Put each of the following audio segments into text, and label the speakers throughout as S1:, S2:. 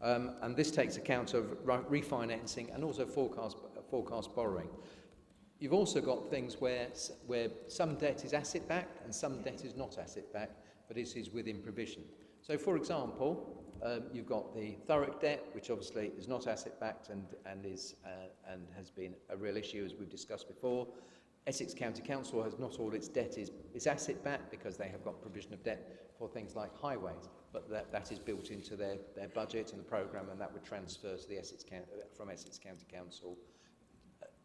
S1: And this takes account of refinancing and also forecast borrowing. You've also got things where some debt is asset-backed and some debt is not asset-backed, but it is within provision. So, for example, you've got the Thurrock debt, which obviously is not asset-backed and has been a real issue, as we've discussed before. Essex County Council has not all its debt is asset-backed because they have got provision of debt for things like highways, but that is built into their budget and the programme, and that would transfer to the from Essex County Council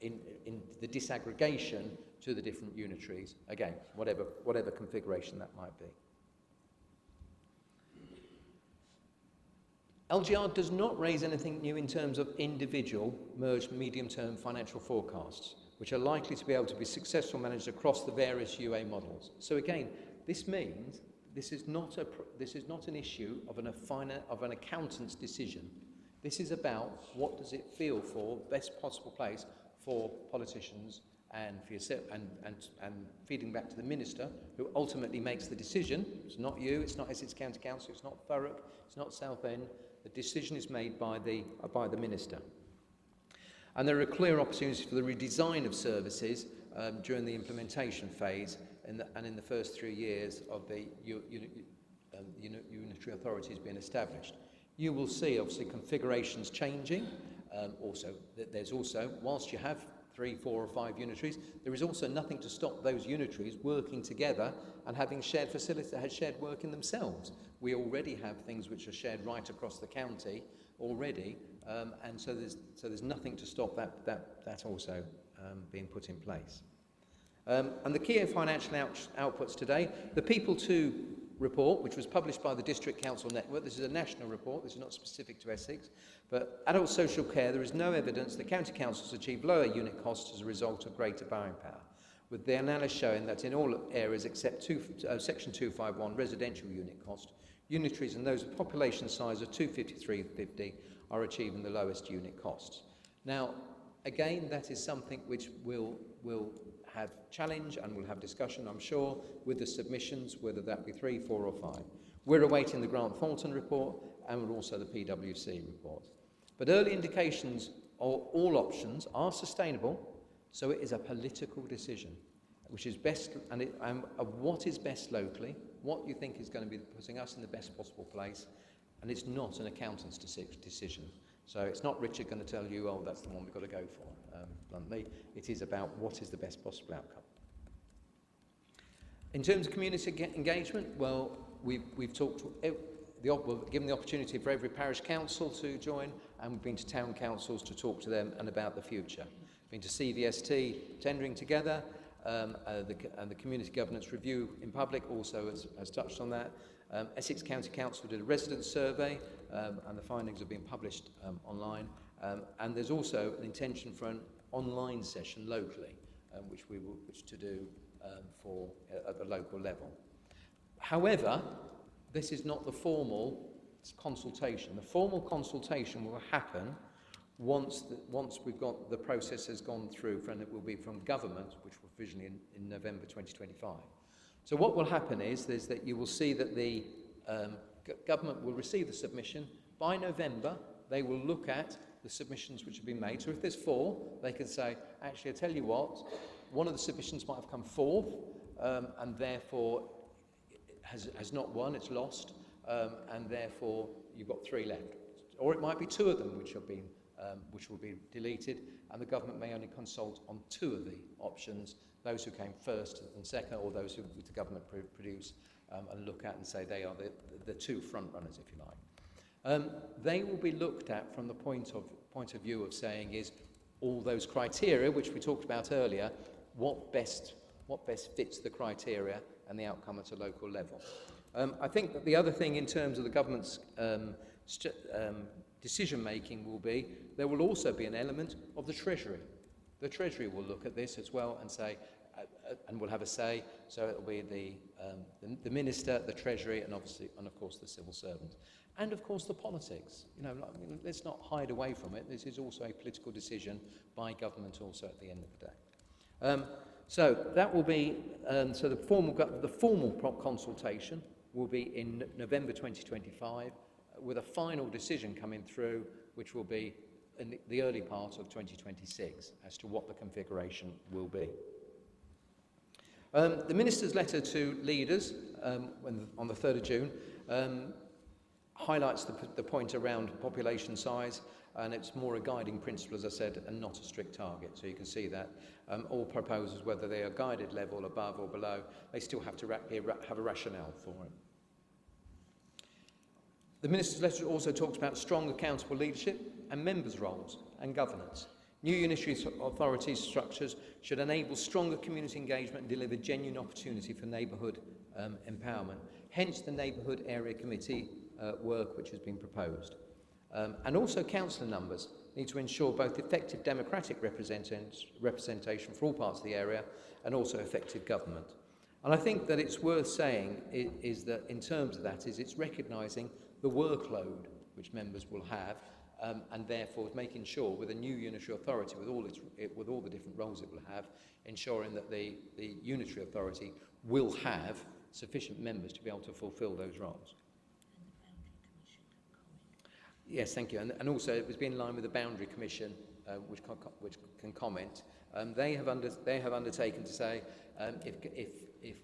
S1: in the disaggregation to the different unitaries, again, whatever configuration that might be. LGR does not raise anything new in terms of individual merged medium-term financial forecasts, which are likely to be able to be successfully managed across the various UA models. So again, this means this is not an issue of an accountant's decision. This is about what does it feel for best possible place for politicians and for yourself, and feeding back to the minister, who ultimately makes the decision. It's not you, it's not Essex County Council, it's not Thurrock, it's not Southend. The decision is made by the minister. And there are clear opportunities for the redesign of services during the implementation phase and in the first 3 years of the unitary authorities being established. You will see, obviously, configurations changing. There's also, whilst you have 3, 4 or 5 unitaries, there is also nothing to stop those unitaries working together and having shared facilities, shared work in themselves. We already have things which are shared right across the county already, and so there's nothing to stop that also being put in place. And the key financial outputs today, the People2 report, which was published by the District Council Network. This is a national report, this is not specific to Essex, but adult social care, there is no evidence that county councils achieve lower unit costs as a result of greater buying power, with the analysis showing that in all areas except Section 251 residential unit cost, unitaries and those with population size of 253.50 are achieving the lowest unit costs. Now, again, that is something which will have challenge and we'll have discussion, I'm sure, with the submissions, whether that be 3, 4 or 5. We're awaiting the Grant Thornton report and also the PwC report. But early indications of all options are sustainable, so it is a political decision, which is best, and of what is best locally, what you think is going to be putting us in the best possible place, and it's not an accountant's decision. So it's not Richard going to tell you, oh, that's the one we've got to go for, bluntly. It is about what is the best possible outcome. In terms of community engagement, well, we've talked, we've given the opportunity for every parish council to join, and we've been to town councils to talk to them and about the future. Been to CVST tendering together, and the Community Governance Review in public also has touched on that. Essex County Council did a residence survey, and the findings have been published online. And there's also an intention for an online session locally, which to do at the local level. However, this is not the formal consultation. The formal consultation will happen once we've got the process has gone through, and it will be from government, which will provisionally in November 2025. So what will happen is that you will see that the government will receive the submission. By November, they will look at the submissions which have been made. So if there's 4, they can say, actually, I tell you what, one of the submissions might have come 4th, and therefore has not won, it's lost, and therefore you've got 3 left. Or it might be 2 of them which will be deleted, and the government may only consult on 2 of the options, those who came first and second, or those who the government produce and look at and say they are the 2 front runners, if you like. They will be looked at from the point of view of saying is all those criteria which we talked about earlier, what best fits the criteria and the outcome at a local level. I think that the other thing in terms of the government's decision making will be there will also be an element of the Treasury. The Treasury will look at this as well and say, and will have a say. So it will be the minister, the Treasury, and of course the civil servants, and of course the politics. You know, let's not hide away from it. This is also a political decision by government, also at the end of the day. So that will be so the formal consultation will be in November 2025. with a final decision coming through, which will be in the early part of 2026 as to what the configuration will be. The Minister's letter to leaders on the 3rd of June highlights the point around population size, and it's more a guiding principle, as I said, and not a strict target. So you can see that all proposals, whether they are guided level, above or below, they still have to have a rationale for it. The Minister's letter also talks about strong accountable leadership and members' roles and governance. New unitary authority structures should enable stronger community engagement and deliver genuine opportunity for neighbourhood empowerment. Hence the Neighbourhood Area Committee work which has been proposed. And also councillor numbers need to ensure both effective democratic representation for all parts of the area and also effective government. And I think that it's worth saying is that in terms of that is it's recognising the workload which members will have, and therefore making sure with a new unitary authority, with all the different roles it will have, ensuring that the unitary authority will have sufficient members to be able to fulfil those roles. Yes, thank you. And also it was in line with the Boundary Commission, which can comment. They have undertaken to say if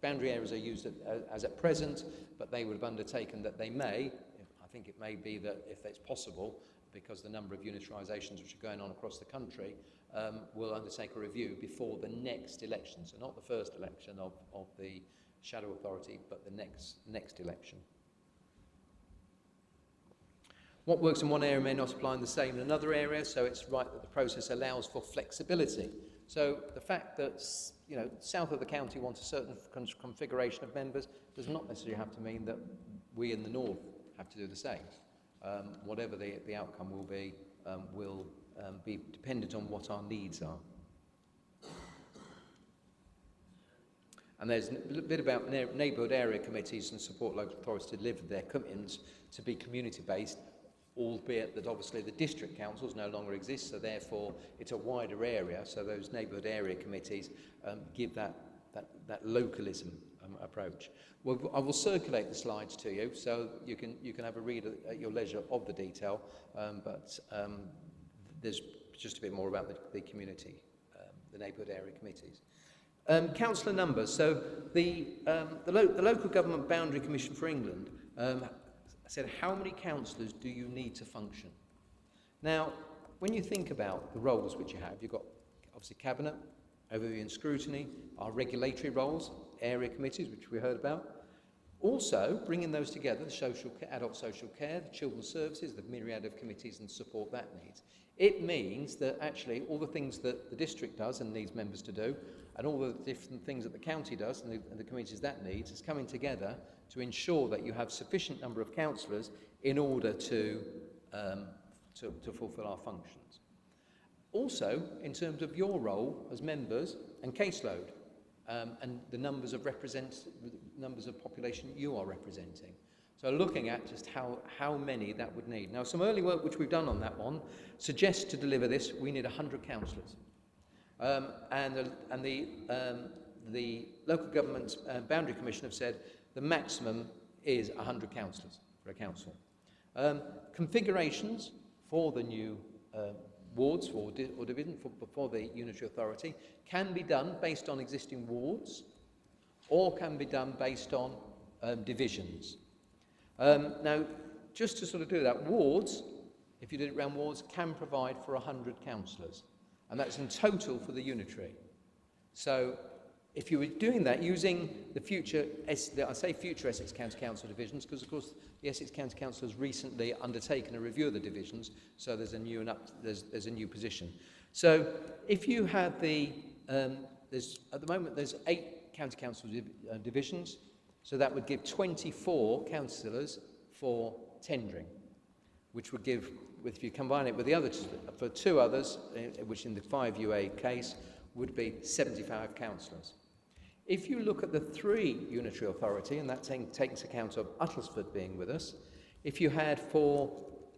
S1: boundary areas are used as at present, but they would have undertaken that they may. I think it may be that if it's possible, because the number of unitarisations which are going on across the country, will undertake a review before the next election. So not the first election of the Shadow Authority, but the next election. What works in one area may not apply in the same in another area, so it's right that the process allows for flexibility. So the fact that south of the county wants a certain configuration of members does not necessarily have to mean that we in the north have to do the same. Whatever the outcome will be dependent on what our needs are. And there's a bit about neighbourhood area committees and support local authorities to deliver their commitments to be community-based, albeit that obviously the district councils no longer exist, so therefore it's a wider area, so those neighbourhood area committees give that localism approach. Well, I will circulate the slides to you, so you can have a read at your leisure of the detail, but there's just a bit more about the community, the neighbourhood area committees. Councillor numbers. So the Local Government Boundary Commission for England said, how many councillors do you need to function? Now, when you think about the roles which you have, you've got obviously Cabinet, overview and scrutiny, our regulatory roles, area committees, which we heard about. Also, bringing those together, the adult social care, the children's services, the myriad of committees and support that needs. It means that actually all the things that the district does and needs members to do, and all the different things that the county does and the committees that needs, is coming together to ensure that you have sufficient number of councillors in order to fulfil our functions. Also, in terms of your role as members and caseload, and the numbers of population you are representing. So looking at just how many that would need. Now, some early work which we've done on that one suggests to deliver this, we need 100 councillors. And the Local Government Boundary Commission have said the maximum is 100 councillors for a council. Configurations for the new wards or division for the unitary authority can be done based on existing wards or can be done based on divisions. Now, just to sort of do that, wards, if you did it around wards, can provide for 100 councillors, and that's in total for the unitary. So if you were doing that using the future, I say future Essex County Council divisions, because of course the Essex County Council has recently undertaken a review of the divisions, so there's a new position. So if you had at the moment there's 8 county council divisions, so that would give 24 councillors for tendering, which would give, if you combine it with the other for 2 others, which in the 5 UA case would be 75 councillors. If you look at the 3 unitary authority, and that takes account of Uttlesford being with us, if you had for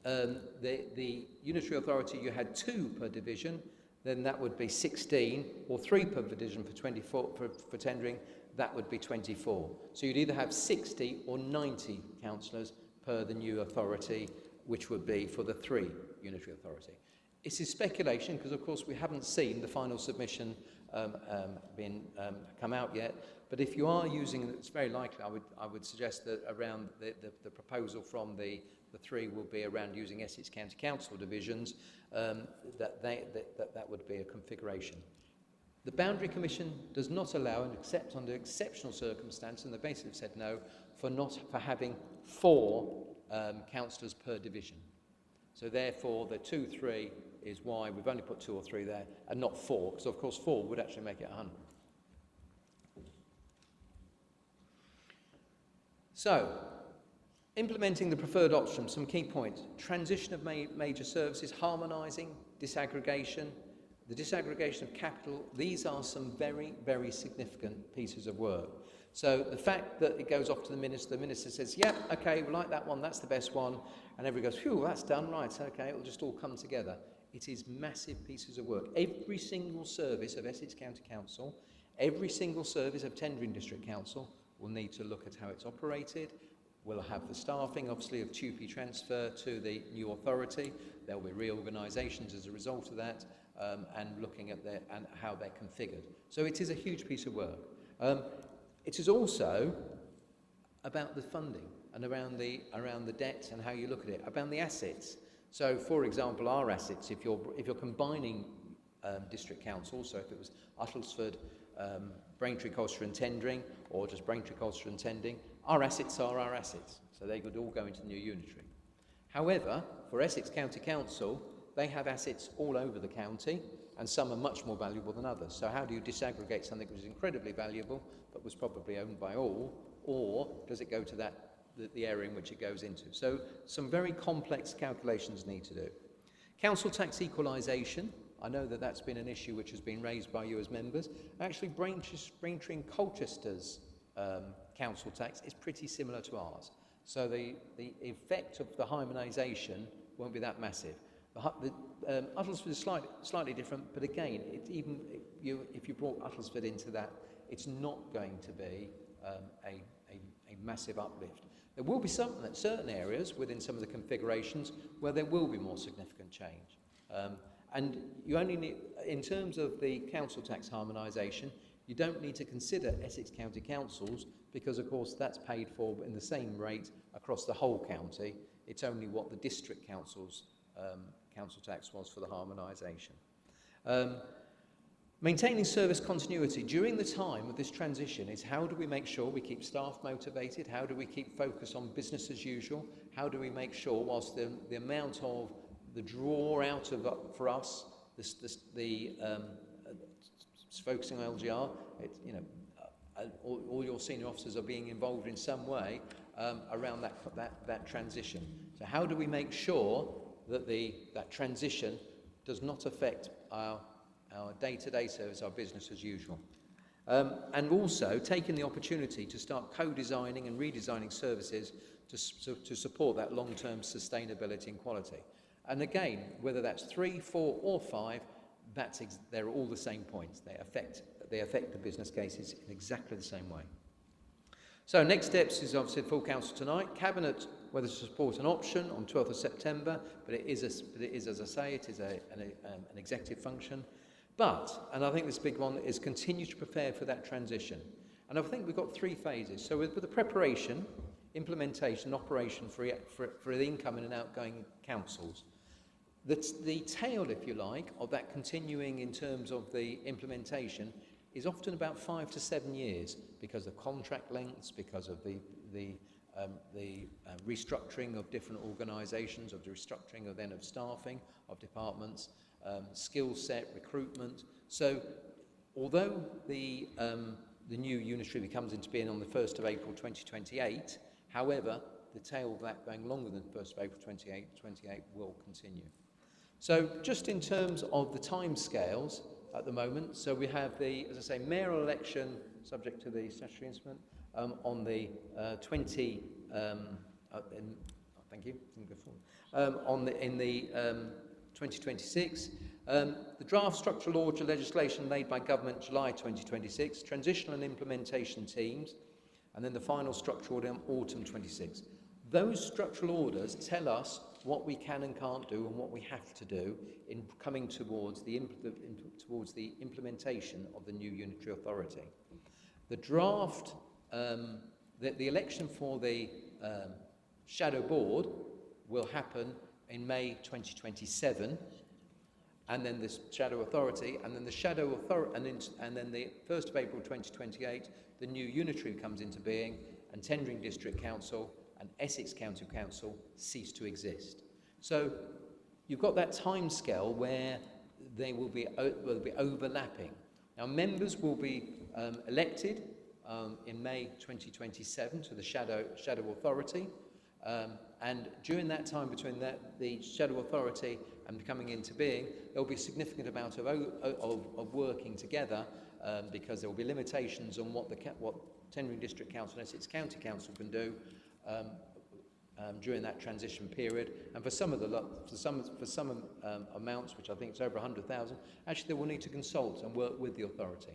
S1: the unitary authority, you had 2 per division, then that would be 16, or 3 per division for 24 for tendering, that would be 24. So you'd either have 60 or 90 councillors per the new authority, which would be for the 3 unitary authority. This is speculation because, of course, we haven't seen the final submission come out yet. But if you are using, it's very likely, I would suggest that around the proposal from the 3 will be around using Essex County Council divisions, that would be a configuration. The Boundary Commission does not allow, and except under exceptional circumstances, and they basically said no, for having 4 councillors per division. So therefore, the 2, 3 is why we've only put 2 or 3 there, and not 4, because of course 4 would actually make it 100. So, implementing the preferred option, some key points. Transition of major services, harmonising, disaggregation, the disaggregation of capital. These are some very, very significant pieces of work. So the fact that it goes off to the minister says, yep, okay, we like that one, that's the best one, and everybody goes, phew, that's done, right, okay, it'll just all come together. It is massive pieces of work. Every single service of Essex County Council, every single service of Tendring District Council will need to look at how it's operated. We'll have the staffing, obviously, of TUPE transfer to the new authority. There will be reorganisations as a result of that, and looking at how they're configured. So it is a huge piece of work. It is also about the funding and around the debt and how you look at it, about the assets. So, for example, our assets, if you're combining district councils, so if it was Uttlesford, Braintree, Colchester and Tendring, or just Braintree, Colchester and Tendring, our assets are our assets, so they could all go into the new unitary. However, for Essex County Council, they have assets all over the county, and some are much more valuable than others. So how do you disaggregate something which is incredibly valuable, but was probably owned by all, or does it go to the area in which it goes into? So some very complex calculations need to do. Council tax equalisation. I know that that's been an issue which has been raised by you as members. Actually, Braintree and Colchester's council tax is pretty similar to ours. So the effect of the harmonisation won't be that massive. Uttlesford is slightly different, but again, if you brought Uttlesford into that, it's not going to be a massive uplift. There will be certain areas within some of the configurations where there will be more significant change. And you only need, in terms of the council tax harmonisation, you don't need to consider Essex County Councils because, of course, that's paid for in the same rate across the whole county. It's only what the district council's council tax was for the harmonisation. Maintaining service continuity during the time of this transition is how do we make sure we keep staff motivated? How do we keep focus on business as usual? How do we make sure, whilst the amount of the draw out of for us, focusing on LGR, all your senior officers are being involved in some way around that transition. So how do we make sure that that transition does not affect our day-to-day service, our business as usual? And also taking the opportunity to start co-designing and redesigning services to support that long-term sustainability and quality. And again, whether that's 3, 4 or 5, they're all the same points. They affect the business cases in exactly the same way. So next steps is obviously full council tonight. Cabinet, whether to support an option on 12th of September, but it is, as I say, it is an executive function. But, and I think this big one, is continue to prepare for that transition. And I think we've got 3 phases. So with the preparation, implementation, operation for the incoming and outgoing councils, the tail, if you like, of that continuing in terms of the implementation is often about 5 to 7 years because of contract lengths, because of the restructuring of different organisations, of the restructuring of staffing of departments, skill set, recruitment. So although the new unitary comes into being on the 1st of April 2028, however, the tail of that going longer than 1st of April 2028 will continue. So just in terms of the timescales at the moment, so we have the, as I say, mayoral election, subject to the statutory instrument, on the 2026. The draft structural law legislation laid by government July 2026, transitional and implementation teams, and then the final structural autumn 26. Those structural orders tell us what we can and can't do and what we have to do in coming towards the implementation of the new unitary authority. The draft, the election for the shadow board will happen in May 2027, and then the shadow authority, and then the shadow authority, and then the 1st of April 2028, the new unitary comes into being, and Tendring District Council and Essex County Council cease to exist. So you've got that timescale where they will be overlapping. Now, members will be elected in May 2027 to the shadow authority, and during that time between the shadow authority and coming into being, there will be a significant amount of working together, because there will be limitations on what Tendring District Council and Essex County Council can do during that transition period. And for some amounts, which I think is over 100,000, actually they will need to consult and work with the authority.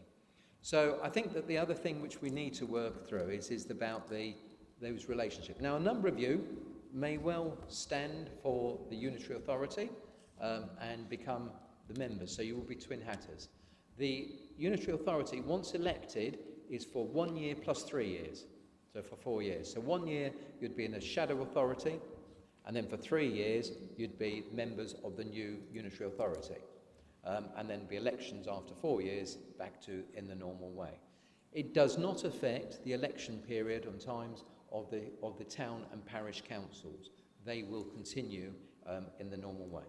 S1: So I think that the other thing which we need to work through is about those relationships. Now, a number of you may well stand for the unitary authority and become the members, so you will be twin hatters. The unitary authority, once elected, is for 1 year plus 3 years, so for 4 years. So 1 year you'd be in a shadow authority, and then for 3 years you'd be members of the new unitary authority, and then be elections after 4 years back to in the normal way. It does not affect the election period and times of the town and parish councils. They will continue in the normal way.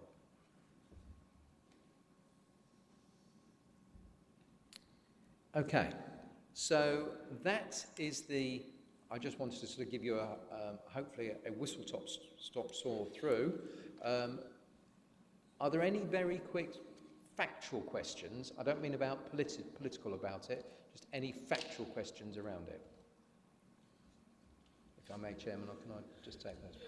S1: Okay, so that is I just wanted to sort of give you hopefully a whistle-stop tour through. Are there any very quick factual questions? I don't mean about political about it, just any factual questions around it. If I may, Chairman, or can I just take those?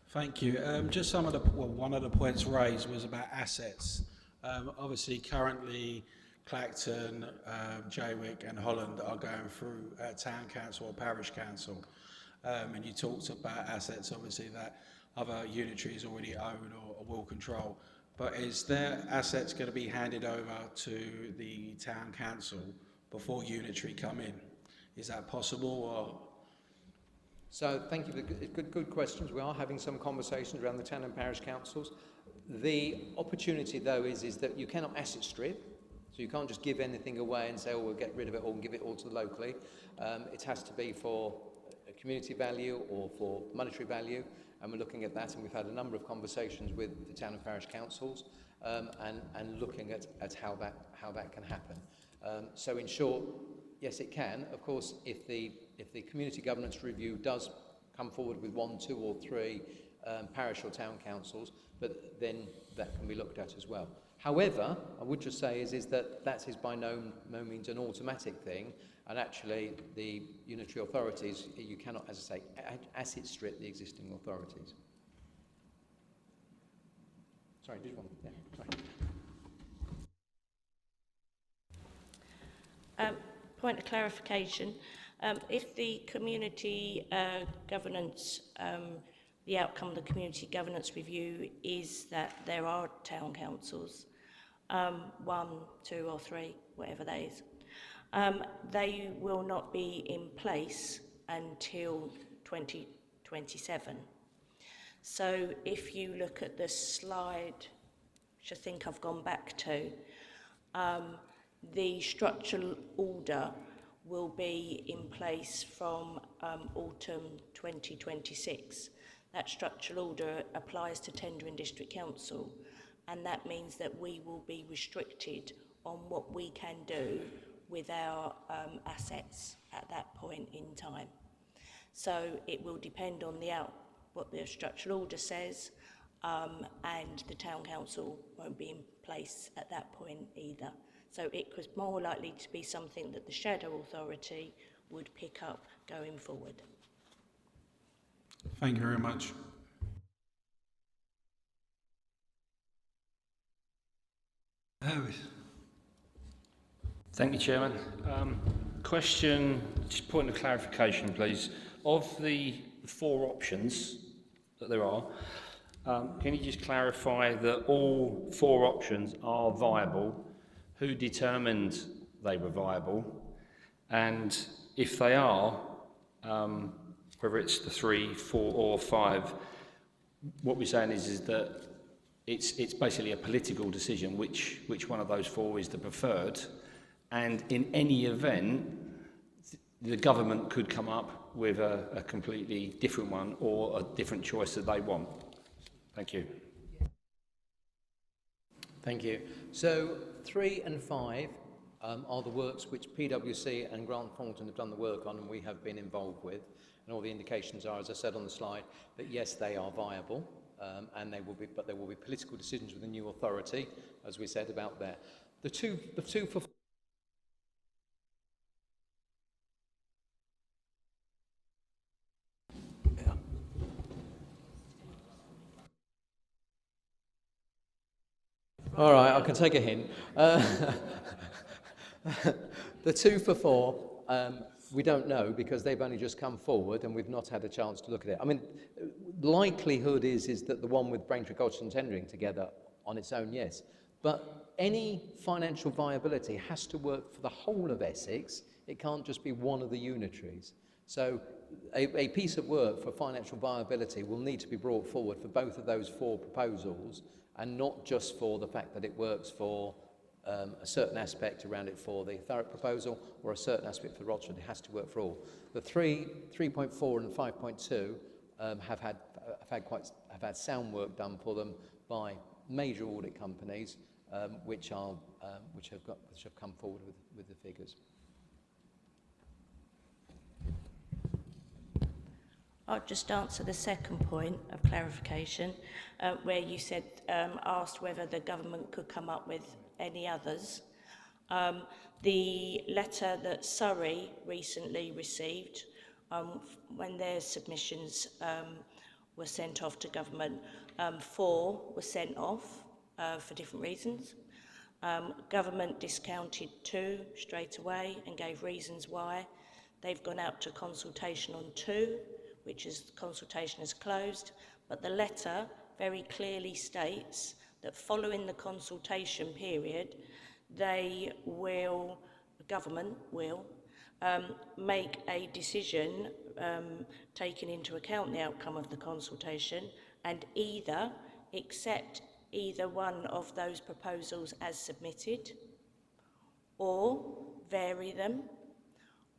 S2: Thank you. Just one of the points raised was about assets. Obviously, currently, Clacton, Jaywick and Holland are going through town council or parish council. And you talked about assets, obviously, that other unitaries already own or will control. But is their assets going to be handed over to the town council before unitary come in? Is that possible? Or?
S1: So thank you for good questions. We are having some conversations around the town and parish councils. The opportunity, though, is that you cannot asset strip. So you can't just give anything away and say, oh, we'll get rid of it all and give it all to the locally. It has to be for a community value or for monetary value, and we're looking at that, and we've had a number of conversations with the town and parish councils and looking at how that can happen. So in short, yes, it can. Of course, if the community governance review does come forward with 1, 2 or 3 parish or town councils, but then that can be looked at as well. However, I would just say is that is by no means an automatic thing, and actually the unitary authorities, you cannot, as I say, asset strip the existing authorities. Sorry, just one. Yeah, sorry.
S3: Point of clarification, if the community governance, the outcome of the community governance review is that there are town councils, 1, 2 or 3, whatever that is, they will not be in place until 2027. So if you look at the slide, which I think I've gone back to, the structural order will be in place from autumn 2026. That structural order applies to Tendring District Council, and that means that we will be restricted on what we can do with our assets at that point in time. So it will depend on what the structural order says, and the town council won't be in place at that point either. So it was more likely to be something that the shadow authority would pick up going forward.
S2: Thank you very much.
S4: Thank you, Chairman. Question, just point of clarification, please. of the 4 options that there are, can you just clarify that all 4 options are viable? Who determined they were viable? And if they are, whether it's the 3, 4 or 5, what we're saying is that it's basically a political decision which one of those 4 is the preferred, and in any event the government could come up with a completely different one or a different choice that they want. Thank you.
S1: Thank you. So 3 and 5 are the works which PwC and Grant Thornton have done the work on and we have been involved with. And all the indications are, as I said on the slide, that yes, they are viable, and they will be, but there will be political decisions with the new authority, as we said about there. The two for All right, I can take a hint. The 2 for 4, we don't know because they've only just come forward and we've not had a chance to look at it. I mean, likelihood is that the one with Braintree Godstone tendering together on its own, yes. But any financial viability has to work for the whole of Essex. It can't just be one of the unitaries. So a piece of work for financial viability will need to be brought forward for both of those 4 proposals, and not just for the fact that it works for a certain aspect around it for the Thurrock proposal or a certain aspect for Rochford. It has to work for all. The 3.4 and 5.2 have had sound work done for them by major audit companies, which have come forward with the figures.
S3: I'll just answer the second point of clarification, where you said, asked whether the government could come up with any others. The letter that Surrey recently received, when their submissions were sent off to government, 4 were sent off for different reasons. Government discounted 2 straight away and gave reasons why. They've gone out to consultation on 2, which is consultation is closed, but the letter very clearly states that following the consultation period, the government will make a decision taking into account the outcome of the consultation and either accept either one of those proposals as submitted, or vary them,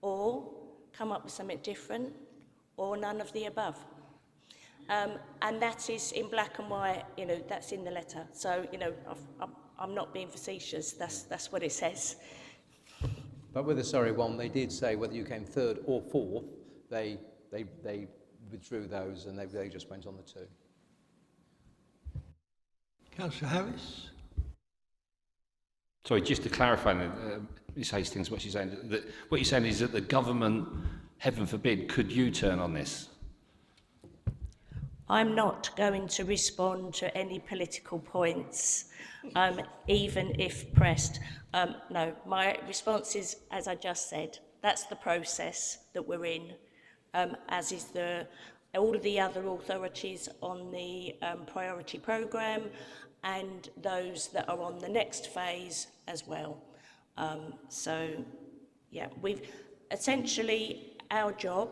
S3: or come up with something different, or none of the above. And that is in black and white, that's in the letter. So, I'm not being facetious, that's what it says.
S1: But with the Surrey one, they did say whether you came 3rd or 4th, they withdrew those and they just went on the 2.
S5: Councillor Harris.
S4: Sorry, just to clarify, Ms Hastings, what you're saying is that the government, heaven forbid, could U-turn on this?
S3: I'm not going to respond to any political points, even if pressed. No, my response is, as I just said, that's the process that we're in, as is all of the other authorities on the priority programme and those that are on the next phase as well. So, yeah, essentially our job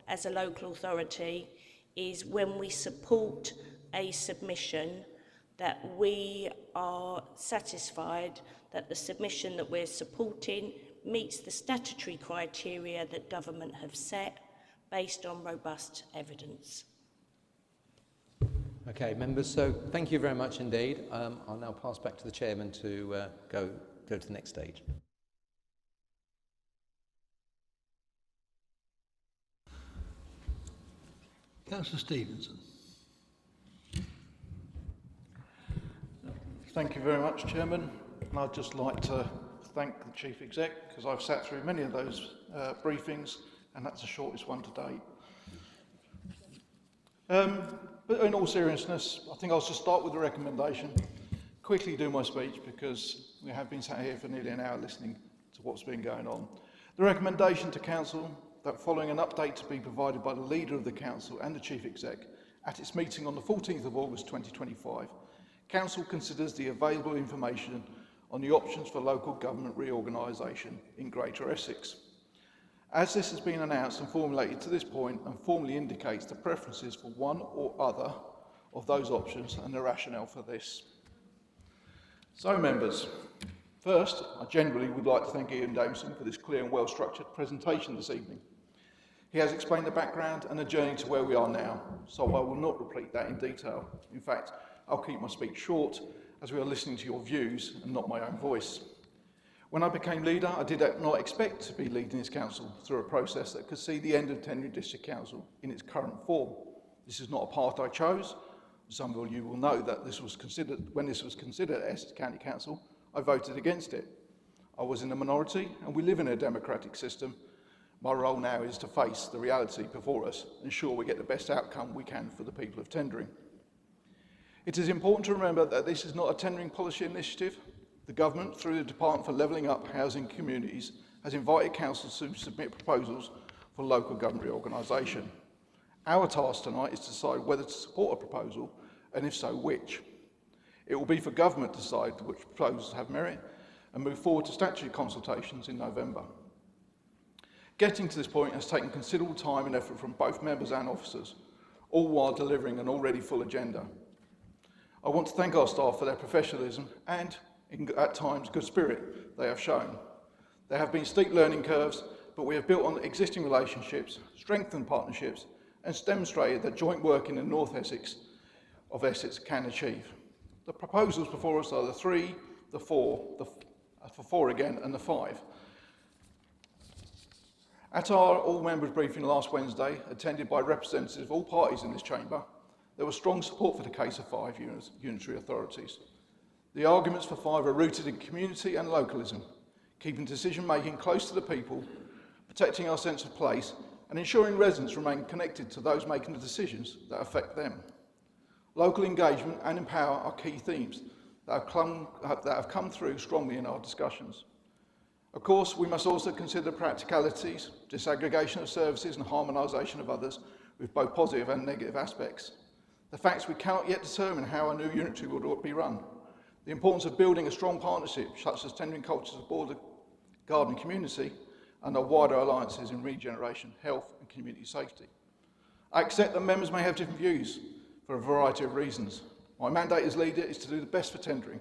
S3: as a local authority is when we support a submission that we are satisfied that the submission that we're supporting meets the statutory criteria that government have set based on robust evidence.
S1: Okay, members, so thank you very much indeed. I'll now pass back to the chairman to go to the next stage.
S5: Councillor Stevenson.
S6: Thank you very much, Chairman. And I'd just like to thank the Chief Exec, because I've sat through many of those briefings, and that's the shortest one to date. But in all seriousness, I think I'll just start with the recommendation, quickly do my speech, because we have been sat here for nearly an hour listening to what's been going on. The recommendation to Council that following an update to be provided by the Leader of the Council and the Chief Exec at its meeting on the 14th of August 2025, Council considers the available information on the options for local government reorganisation in Greater Essex. As this has been announced and formulated to this point and formally indicates the preferences for one or other of those options and the rationale for this. So, members, first, I genuinely would like to thank Ian Dameson for this clear and well-structured presentation this evening. He has explained the background and the journey to where we are now, so I will not repeat that in detail. In fact, I'll keep my speech short as we are listening to your views and not my own voice. When I became leader, I did not expect to be leading this council through a process that could see the end of Tenbury District Council in its current form. This is not a path I chose. Some of you will know that when this was considered at Essex County Council, I voted against it. I was in the minority and we live in a democratic system. My role now is to face the reality before us and ensure we get the best outcome we can for the people of Tendring. It is important to remember that this is not a tendering policy initiative. The government, through the Department for Levelling Up Housing Communities, has invited councils to submit proposals for local government reorganisation. Our task tonight is to decide whether to support a proposal, and if so, which. It will be for government to decide which proposals have merit and move forward to statutory consultations in November. Getting to this point has taken considerable time and effort from both members and officers, all while delivering an already full agenda. I want to thank our staff for their professionalism and, at times, good spirit they have shown. There have been steep learning curves, but we have built on existing relationships, strengthened partnerships, and demonstrated that joint work in the North Essex of Essex can achieve. The proposals before us are the 3, the 4, the 4 again, and the 5. At our all-members briefing last Wednesday, attended by representatives of all parties in this chamber, there was strong support for the case of 5 unitary authorities. The arguments for 5 are rooted in community and localism, keeping decision-making close to the people, protecting our sense of place, and ensuring residents remain connected to those making the decisions that affect them. Local engagement and empower are key themes that have come through strongly in our discussions. Of course, we must also consider practicalities, disaggregation of services and harmonisation of others with both positive and negative aspects. The fact we cannot yet determine how a new unitary will be run. The importance of building a strong partnership, such as Tendring Cultures Border Garden Community, and our wider alliances in regeneration, health and community safety. I accept that members may have different views for a variety of reasons. My mandate as leader is to do the best for Tendring,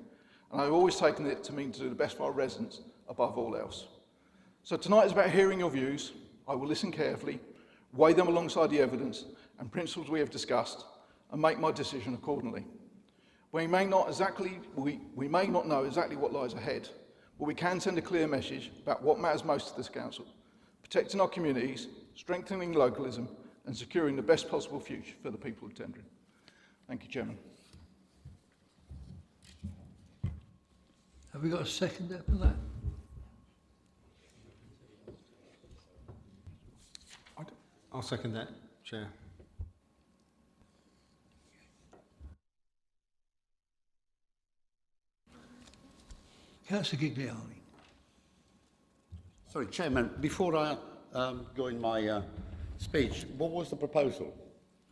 S6: and I've always taken it to mean to do the best for our residents above all else. So tonight is about hearing your views. I will listen carefully, weigh them alongside the evidence and principles we have discussed, and make my decision accordingly. We may not know exactly what lies ahead, but we can send a clear message about what matters most to this council, protecting our communities, strengthening localism, and securing the best possible future for the people of Tendring. Thank you, Chairman.
S5: Have we got a seconder for that?
S7: I'll second that, Chair.
S5: Councillor Gigliani.
S7: Sorry, Chairman, before I go in my speech, what was the proposal?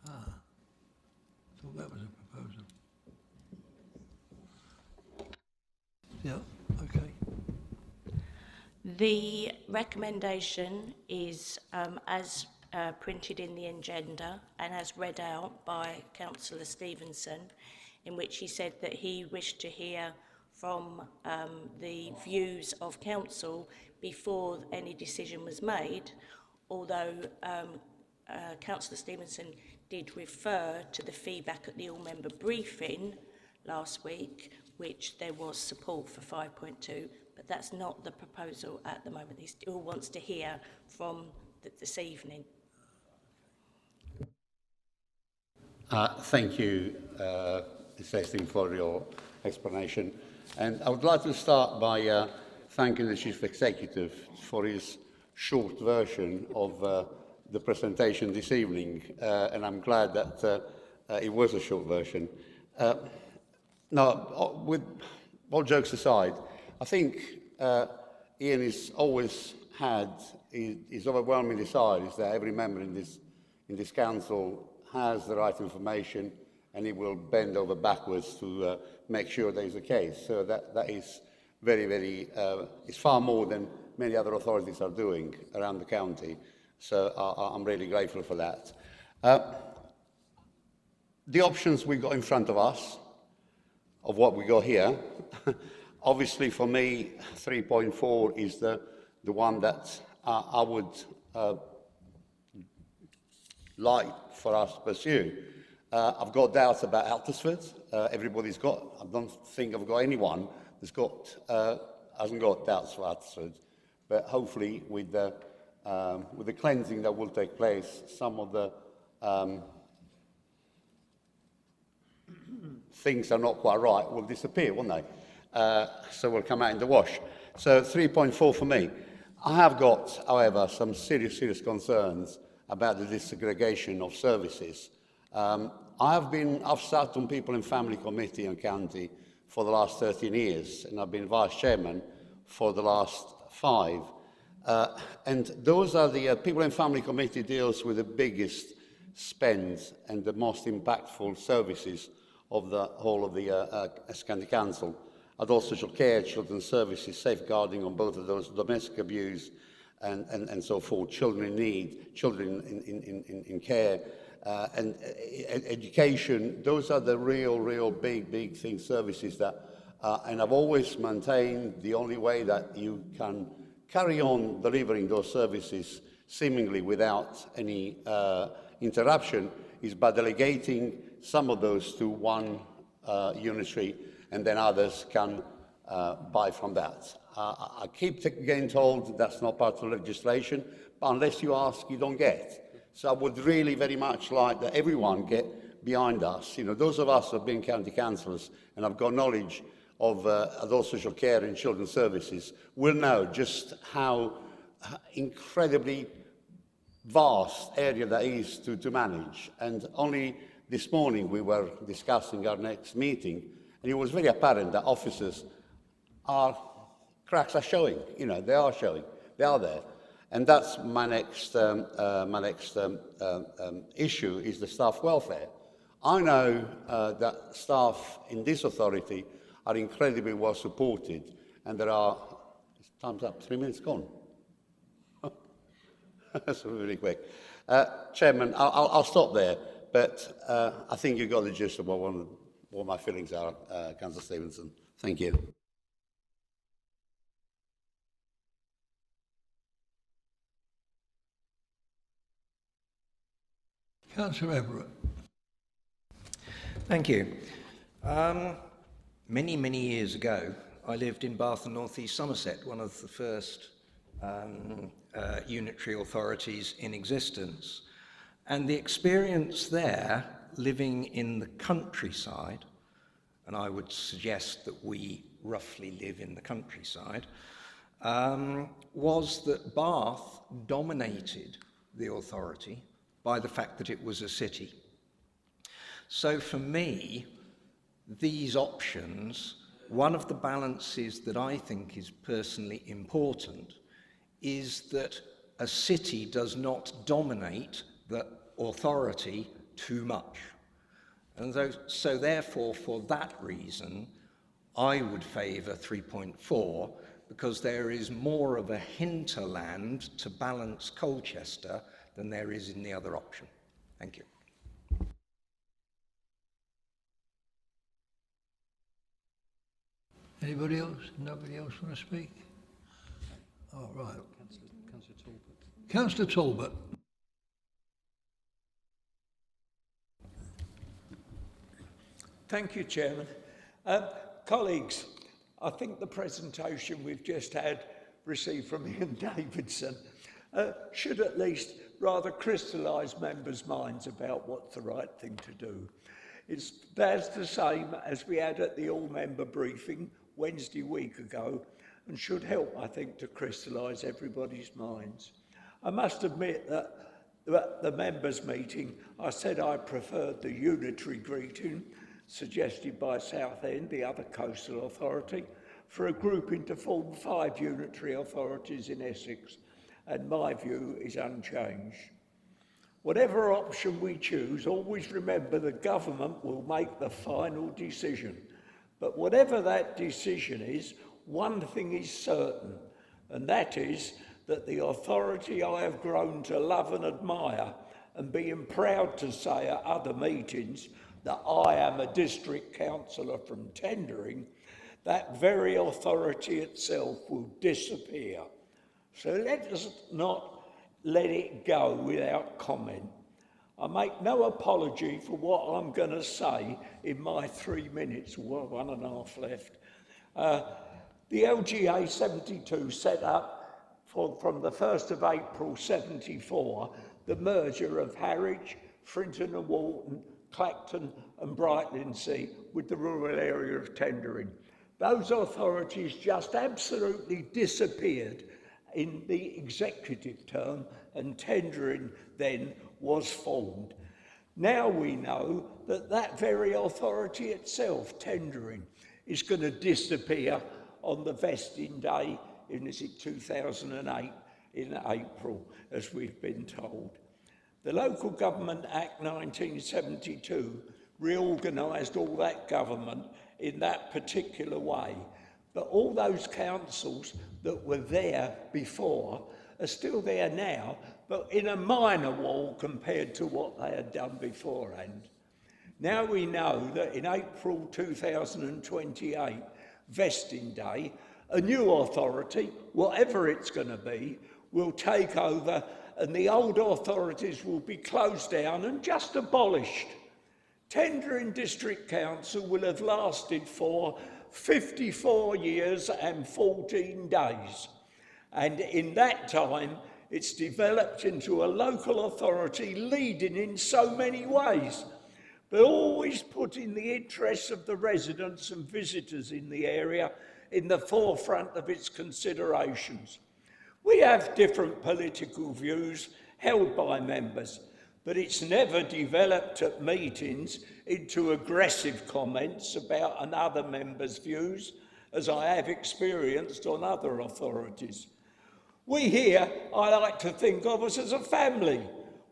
S5: Thought that was a proposal. Yeah, okay.
S3: The recommendation is as printed in the agenda and as read out by Councillor Stevenson, in which he said that he wished to hear from the views of council before any decision was made, although Councillor Stevenson did refer to the feedback at the all-member briefing last week, which there was support for 5.2, but that's not the proposal at the moment. He still wants to hear from this evening.
S7: Thank you, Ms. Hastings, for your explanation. And I would like to start by thanking the Chief Executive for his short version of the presentation this evening, and I'm glad that it was a short version. Now, with all jokes aside, I think Ian has always had is overwhelmingly decided is that every member in this council has the right information, and he will bend over backwards to make sure that is the case. So that is very, very, it's far more than many other authorities are doing around the county. So I'm really grateful for that. The options we got in front of us, of what we got here, obviously for me, 3.4 is the one that I would like for us to pursue. I've got doubts about Altisford. Everybody's got, I don't think I've got anyone that's got, hasn't got doubts for Altisford. But hopefully with the cleansing that will take place, some of the things are not quite right will disappear, won't they? So we'll come out in the wash. So 3.4 for me. I have got, however, some serious concerns about the disaggregation of services. I've sat on People and Family Committee in county for the last 13 years, and I've been vice chairman for the last 5. And those are the People and Family Committee deals with the biggest spends and the most impactful services of the whole of the County Council. Adult social care, children's services, safeguarding on both of those, domestic abuse and so forth, children in need, children in care, and education. Those are the real big things, services that, and I've always maintained the only way that you can carry on delivering those services seemingly without any interruption is by delegating some of those to one unitary, and then others can buy from that. I keep getting told that's not part of the legislation, but unless you ask, you don't get. So I would really very much like that everyone get behind us. You know, those of us who have been county councillors and have got knowledge of adult social care and children's services will know just how incredibly vast area that is to manage. And only this morning we were discussing our next meeting, and it was very apparent that officers cracks are showing, you know, they are showing, they are there. And that's my next issue is the staff welfare. I know that staff in this authority are incredibly well supported, and there are, time's up, 3 minutes gone. That's really quick. Chairman, I'll stop there, but I think you got the gist of what my feelings are, Councillor Stevenson. Thank you.
S5: Councillor Everett.
S8: Thank you. Many years ago, I lived in Bath and North East Somerset, one of the first unitary authorities in existence. And the experience there, living in the countryside, and I would suggest that we roughly live in the countryside, was that Bath dominated the authority by the fact that it was a city. So for me, these options, one of the balances that I think is personally important is that a city does not dominate the authority too much. And so therefore, for that reason, I would favour 3.4, because there is more of a hinterland to balance Colchester than there is in the other option. Thank you.
S5: Anybody else? Nobody else want to speak? All right.
S1: Councillor Talbot.
S5: Councillor Talbot.
S9: Thank you, Chairman. Colleagues, I think the presentation we've just had received from Ian Davidson should at least rather crystallise members' minds about what's the right thing to do. That's the same as we had at the all-member briefing Wednesday week ago, and should help, I think, to crystallise everybody's minds. I must admit that at the members' meeting, I said I preferred the unitary greeting suggested by Southend, the other coastal authority, for a grouping to form 5 unitary authorities in Essex. and my view is unchanged. Whatever option we choose, always remember the government will make the final decision. But whatever that decision is, one thing is certain, and that is that the authority I have grown to love and admire, and being proud to say at other meetings that I am a district councillor from Tendring, that very authority itself will disappear. So let us not let it go without comment. I make no apology for what I'm going to say in my 3 minutes, well, 1.5 left. The LGA 72 set up from the 1st of April 74 the merger of Harwich, Frinton and Walton, Clacton and Brightlingsea with the rural area of Tendring. Those authorities just absolutely disappeared in the executive term, and Tendring then was formed. Now we know that that very authority itself, Tendring, is going to disappear on the vesting day in, is it 2008, in April, as we've been told. The Local Government Act 1972 reorganised all that government in that particular way. But all those councils that were there before are still there now, but in a minor way compared to what they had done beforehand. Now we know that in April 2028, vesting day, a new authority, whatever it's going to be, will take over, and the old authorities will be closed down and just abolished. Tendring District Council will have lasted for 54 years and 14 days. And in that time, it's developed into a local authority leading in so many ways, but always putting the interests of the residents and visitors in the area in the forefront of its considerations. We have different political views held by members, but it's never developed at meetings into aggressive comments about another member's views, as I have experienced on other authorities. We here, I like to think of us as a family,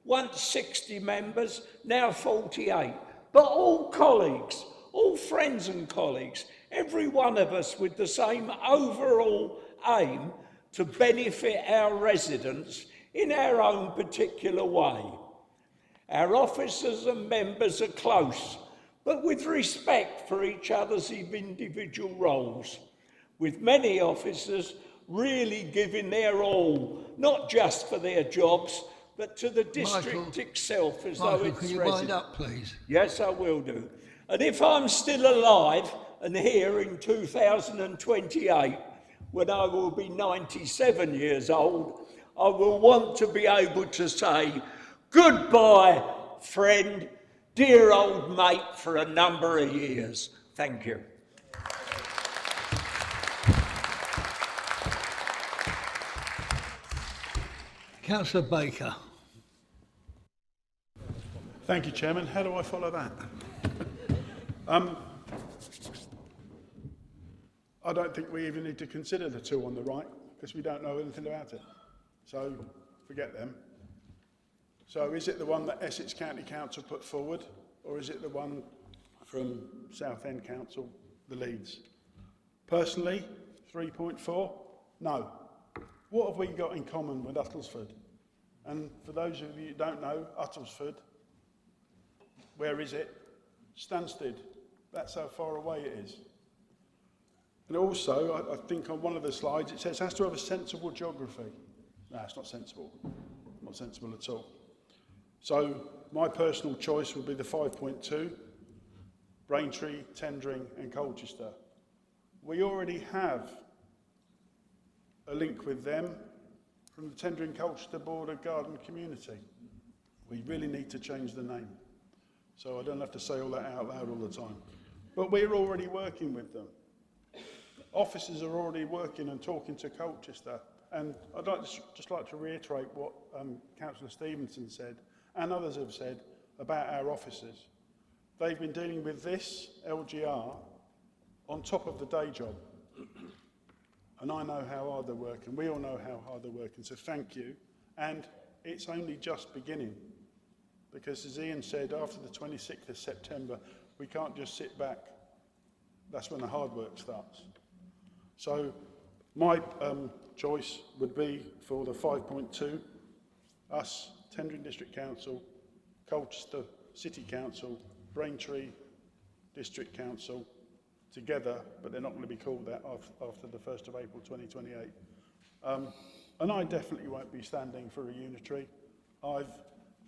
S9: once 60 members, now 48, but all colleagues, all friends and colleagues, every one of us with the same overall aim to benefit our residents in our own particular way. Our officers and members are close, but with respect for each other's individual roles, with many officers really giving their all, not just for their jobs, but to the district itself as though it's
S5: can you wind up, please?
S9: Yes, I will do. And if I'm still alive and here in 2028, when I will be 97 years old, I will want to be able to say, goodbye, friend, dear old mate, for a number of years. Thank you.
S5: Councillor Baker.
S2: Thank you, Chairman. How do I follow that? I don't think we even need to consider the two on the right, because we don't know anything about it. So forget them. So is it the one that Essex County Council put forward, or is it the one from Southend Council, the Leeds? Personally, 3.4, no. What have we got in common with Uttlesford? And for those of you who don't know, Uttlesford, where is it? Stansted. That's how far away it is. And also, I think on one of the slides, it says it has to have a sensible geography. No, it's not sensible. Not sensible at all. So my personal choice would be the 5.2, Braintree, Tendring and Colchester. We already have a link with them from the Tendring Colchester Border Garden Community. We really need to change the name. So I don't have to say all that out loud all the time. But we're already working with them. Officers are already working and talking to Colchester. And I'd just like to reiterate what Councillor Stevenson said and others have said about our officers. They've been dealing with this LGR on top of the day job.
S10: And I know how hard they're working. We all know how hard they're working. So thank you. And it's only just beginning. Because as Ian said, after the 26th of September, we can't just sit back. That's when the hard work starts. So my choice would be for the 5.2, us, Tendring District Council, Colchester City Council, Braintree District Council, together, but they're not going to be called that after the 1st of April 2028. And I definitely won't be standing for a unitary. I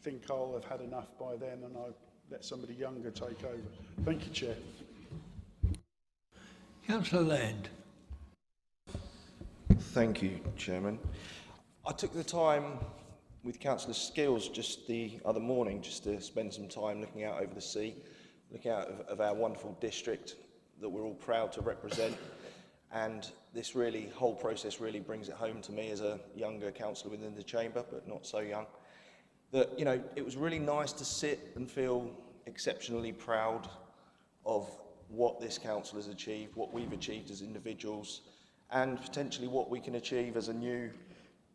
S10: think I'll have had enough by then, and I'll let somebody younger take over. Thank you, Chair.
S5: Councillor Land.
S11: Thank you, Chairman. I took the time with Councillor Skills just the other morning just to spend some time looking out over the sea, looking out of our wonderful district that we're all proud to represent. And this whole process really brings it home to me as a younger councillor within the chamber, but not so young, that, you know, it was really nice to sit and feel exceptionally proud of what this council has achieved, what we've achieved as individuals, and potentially what we can achieve as a new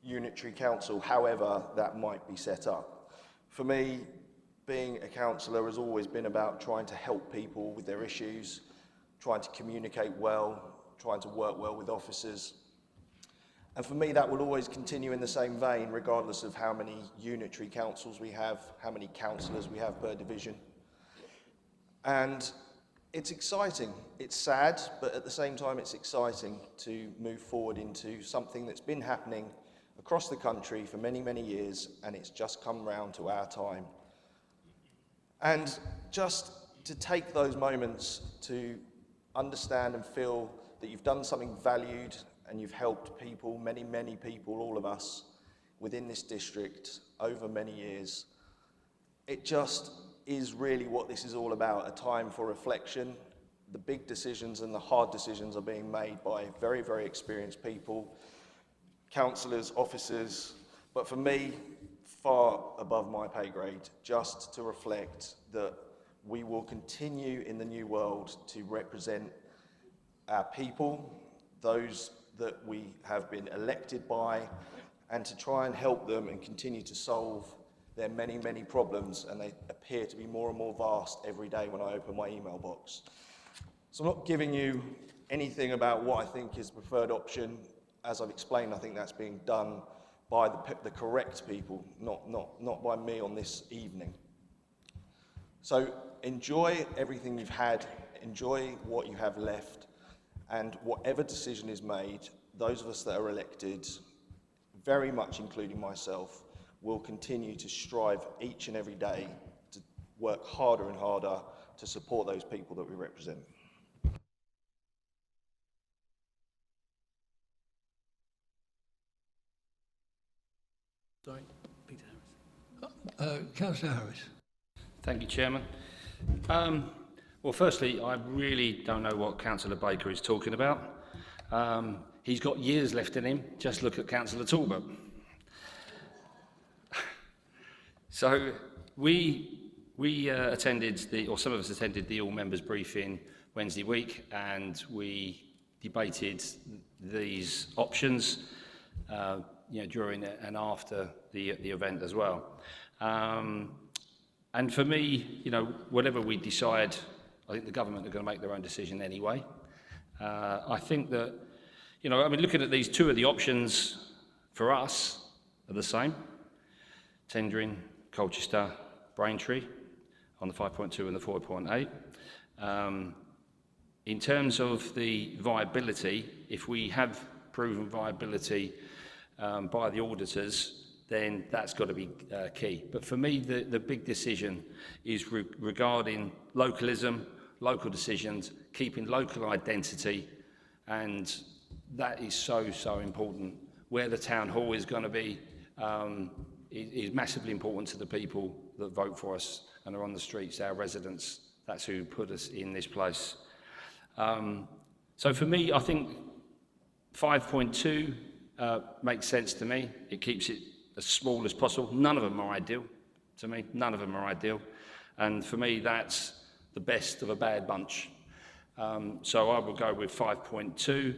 S11: unitary council, however that might be set up. For me, being a councillor has always been about trying to help people with their issues, trying to communicate well, trying to work well with officers. And for me, that will always continue in the same vein, regardless of how many unitary councils we have, how many councillors we have per division. And it's exciting. It's sad, but at the same time, it's exciting to move forward into something that's been happening across the country for many, many years, and it's just come round to our time. And just to take those moments to understand and feel that you've done something valued and you've helped people, many, many people, all of us, within this district over many years. It just is really what this is all about, a time for reflection. The big decisions and the hard decisions are being made by very, very experienced people, councillors, officers, but for me, far above my pay grade, just to reflect that we will continue in the new world to represent our people, those that we have been elected by, and to try and help them and continue to solve their many, many problems, and they appear to be more and more vast every day when I open my email box. So I'm not giving you anything about what I think is the preferred option. As I've explained, I think that's being done by the correct people, not by me on this evening. So enjoy everything you've had, enjoy what you have left, and whatever decision is made, those of us that are elected, very much including myself, will continue to strive each and every day to work harder and harder to support those people that we represent.
S5: Sorry, Peter Harris. Councillor Harris.
S4: Thank you, Chairman. Well, firstly, I really don't know what Councillor Baker is talking about. He's got years left in him. Just look at Councillor Talbot. So we attended or some of us attended the all-members briefing Wednesday week, and we debated these options, during and after the event as well. And for me, whatever we decide, I think the government are going to make their own decision anyway. I think that, looking at these, two of the options for us are the same. Tendring, Colchester, Braintree on the 5.2 and the 4.8. In terms of the viability, if we have proven viability by the auditors, then that's got to be key. But for me, the big decision is regarding localism, local decisions, keeping local identity, and that is so, so important. Where the town hall is going to be is massively important to the people that vote for us and are on the streets, our residents. That's who put us in this place. So for me, I think 5.2 makes sense to me. It keeps it as small as possible. None of them are ideal to me. None of them are ideal. And for me, that's the best of a bad bunch. So I will go with 5.2.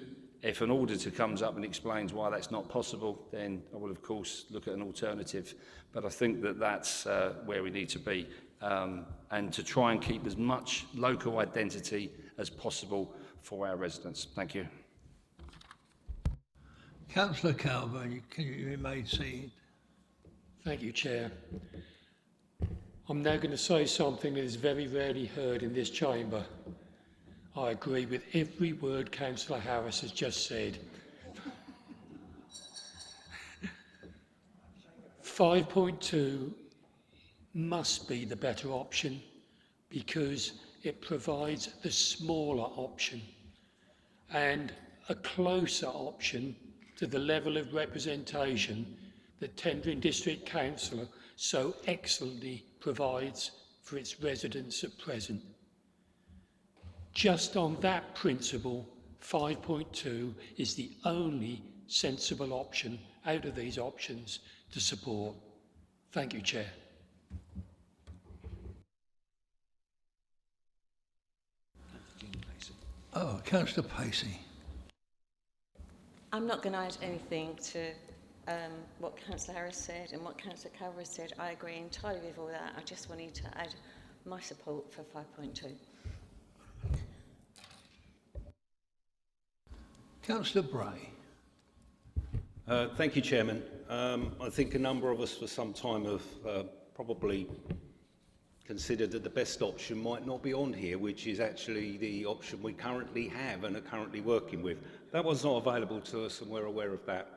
S4: If an auditor comes up and explains why that's not possible, then I will, of course, look at an alternative. But I think that that's where we need to be, and to try and keep as much local identity as possible for our residents. Thank you.
S5: Councillor Calvert, can you remain seated?
S12: Thank you, Chair. I'm now going to say something that is very rarely heard in this chamber. I agree with every word Councillor Harris has just said. 5.2 must be the better option because it provides the smaller option and a closer option to the level of representation that Tendring District Council so excellently provides for its residents at present. Just on that principle, 5.2 is the only sensible option out of these options to support. Thank you, Chair.
S5: Oh, Councillor Pacey.
S13: I'm not going to add anything to what Councillor Harris said and what Councillor Calvert said. I agree entirely with all that. I just wanted to add my support for 5.2.
S5: Councillor Bray.
S14: Thank you, Chairman. I think a number of us for some time have probably considered that the best option might not be on here, which is actually the option we currently have and are currently working with. That was not available to us, and we're aware of that.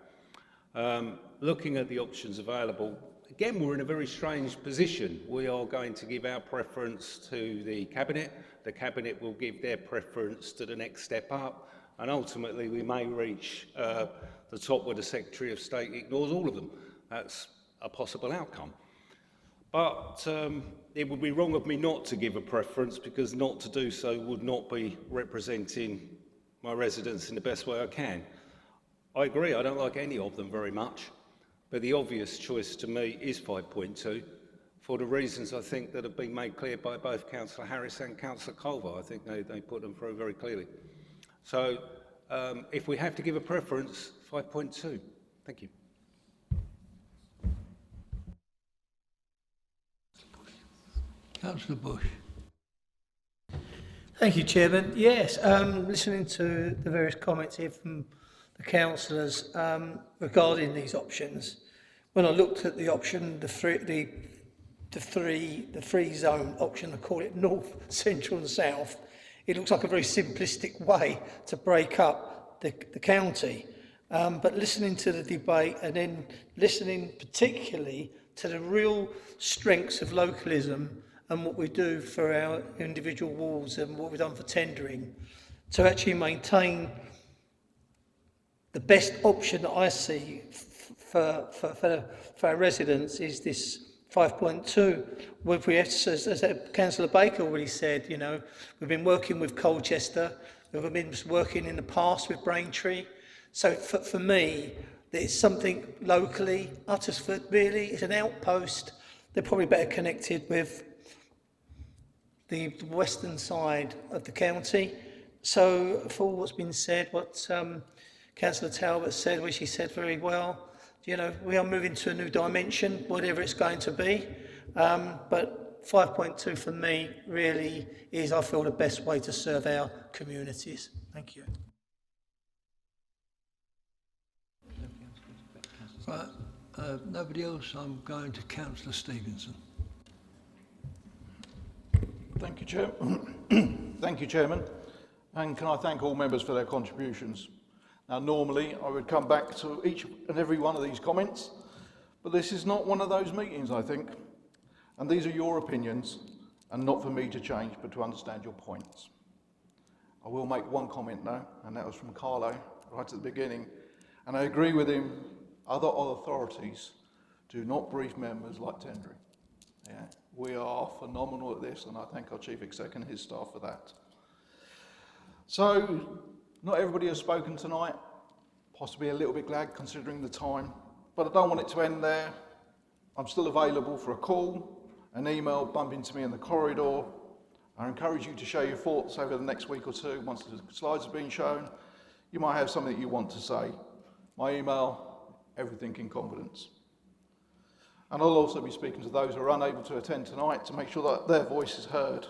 S14: Looking at the options available, again, we're in a very strange position. We are going to give our preference to the Cabinet. The Cabinet will give their preference to the next step up, and ultimately we may reach the top where the Secretary of State ignores all of them. That's a possible outcome. But it would be wrong of me not to give a preference, because not to do so would not be representing my residents in the best way I can. I agree, I don't like any of them very much, but the obvious choice to me is 5.2 for the reasons I think that have been made clear by both Councillor Harris and Councillor Culver. I think they put them through very clearly. So if we have to give a preference, 5.2. Thank you.
S5: Councillor Bush.
S15: Thank you, Chairman. Yes, listening to the various comments here from the councillors regarding these options, when I looked at the option, the free zone option, I call it North, Central and South, it looks like a very simplistic way to break up the county. But listening to the debate and then listening particularly to the real strengths of localism and what we do for our individual wards and what we've done for tendering, to actually maintain the best option that I see for our residents is this 5.2. We've, as Councillor Baker already said, you know, we've been working with Colchester, we've been working in the past with Braintree. So for me, it's something locally. Uttersford really is an outpost. They're probably better connected with the western side of the county. So for all what's been said, what Councillor Talbot said, which he said very well, you know, we are moving to a new dimension, whatever it's going to be. But 5.2 for me really is, I feel, the best way to serve our communities. Thank you.
S5: Right, nobody else, I'm going to Councillor Stevenson.
S6: Thank you, Chair. Thank you, Chairman. And can I thank all members for their contributions. Now, normally I would come back to each and every one of these comments, but this is not one of those meetings, I think. And these are your opinions, and not for me to change, but to understand your points. I will make one comment now, and that was from Carlo, right at the beginning. And I agree with him, other authorities do not brief members like tendering. Yeah, we are phenomenal at this, and I thank our Chief Exec and his staff for that. So, not everybody has spoken tonight, possibly a little bit glad considering the time, but I don't want it to end there. I'm still available for a call, an email, bump into me in the corridor. I encourage you to share your thoughts over the next week or two once the slides have been shown. You might have something you want to say. My email, everything in confidence. And I'll also be speaking to those who are unable to attend tonight to make sure that their voice is heard.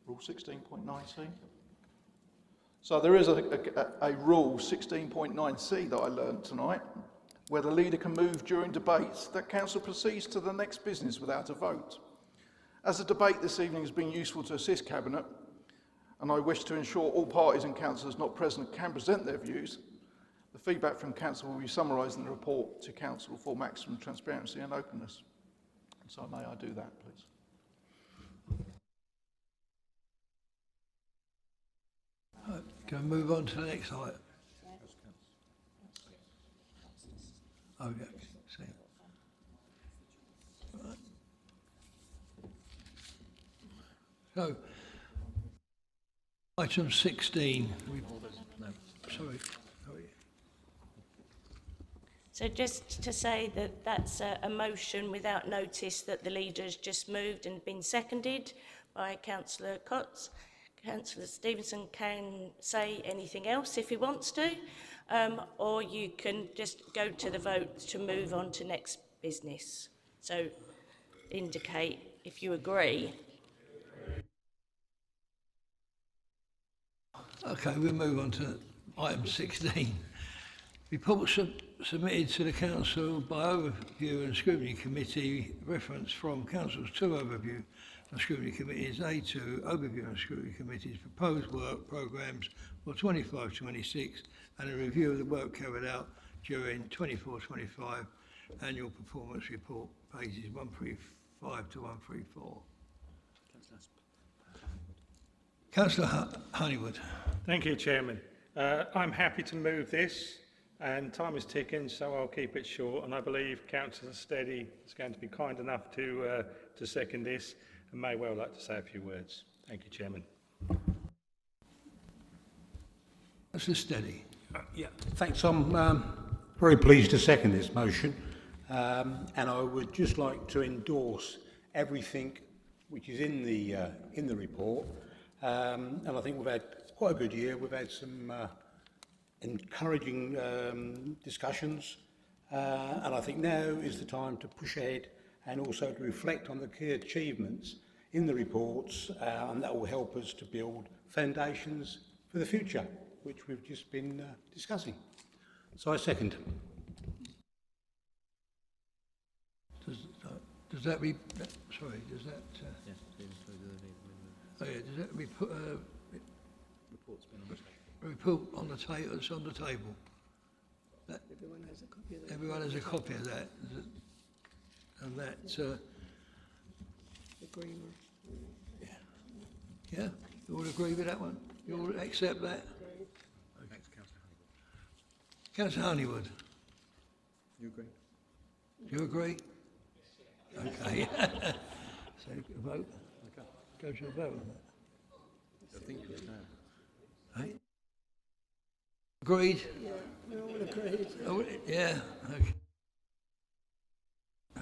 S6: Rule 16.9c. So there is a rule 16.9c that I learned tonight, where the leader can move during debates that council proceeds to the next business without a vote. As the debate this evening has been useful to assist Cabinet, and I wish to ensure all parties and councillors not present can present their views, the feedback from council will be summarised in the report to council for maximum transparency and openness. So may I do that, please?
S5: Can I move on to the next item? Oh, yeah. See. Right. So, item 16. Sorry.
S3: So just to say that that's a motion without notice that the leader's just moved and been seconded by Councillor Cots. Councillor Stevenson can say anything else if he wants to, or you can just go to the vote to move on to next business. So indicate if you agree.
S5: Okay, we'll move on to item 16. Reports submitted to the Council by Overview and Scrutiny Committee, reference from Council's two Overview and Scrutiny Committees, A2 Overview and Scrutiny Committee's proposed work programmes for 25-26 and a review of the work carried out during 24-25 Annual Performance Report, pages 135 to 134. Councillor Honeywood.
S16: Thank you, Chairman. I'm happy to move this, and time is ticking, so I'll keep it short. And I believe Councillor Steady is going to be kind enough to second this, and may well like to say a few words. Thank you, Chairman.
S5: Councillor Steady.
S17: Yeah, thanks. I'm very pleased to second this motion, and I would just like to endorse everything which is in the report. And I think we've had quite a good year. We've had some encouraging discussions, and I think now is the time to push ahead and also to reflect on the key achievements in the reports, and that will help us to build foundations for the future, which we've just been discussing. So I second.
S5: Does that be? Sorry, does that? Oh yeah, does that be put? Report on the table. It's on the table. Everyone has a copy of that. Everyone has a copy of that, and that. Agreement. Yeah. Yeah. You all agree with that one? You all accept that? Thanks, Councillor Honeywood. You agree? Do you agree? Okay. So a vote. Okay. Go to a vote on that. I think it's now. Hey? Agreed? Yeah, we all agreed. Oh, yeah, okay.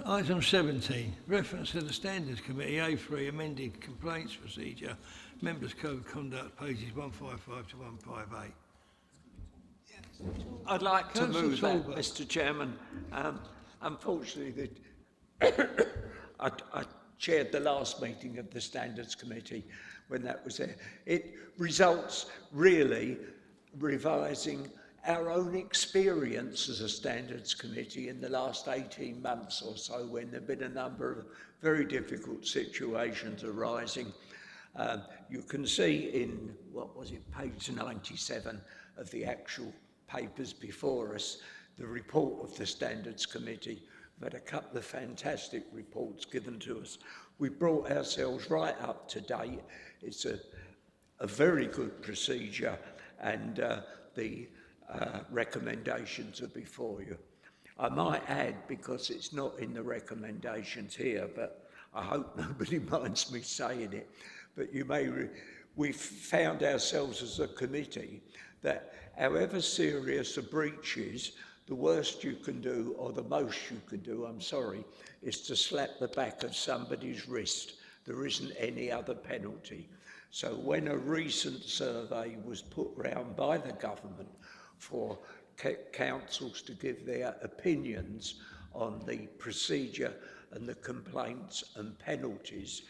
S5: Item 17, reference to the Standards Committee, A3, amended complaints procedure, Members' Code of Conduct, pages 155 to 158.
S9: I'd like to
S5: Councillor
S9: move that,
S5: Talbot.
S9: Mr. Chairman. Unfortunately, I chaired the last meeting of the Standards Committee when that was there. It results really revising our own experience as a Standards Committee in the last 18 months or so, when there have been a number of very difficult situations arising. You can see in, what was it, page 97 of the actual papers before us, the report of the Standards Committee. We've had a couple of fantastic reports given to us. We brought ourselves right up to date. It's a very good procedure, and the recommendations are before you. I might add, because it's not in the recommendations here, but I hope nobody minds me saying it, but we've found ourselves as a committee that however serious a breach is, the worst you can do, or the most you can do, I'm sorry, is to slap the back of somebody's wrist. there isn't any other penalty. So when a recent survey was put round by the government for councils to give their opinions on the procedure and the complaints and penalties,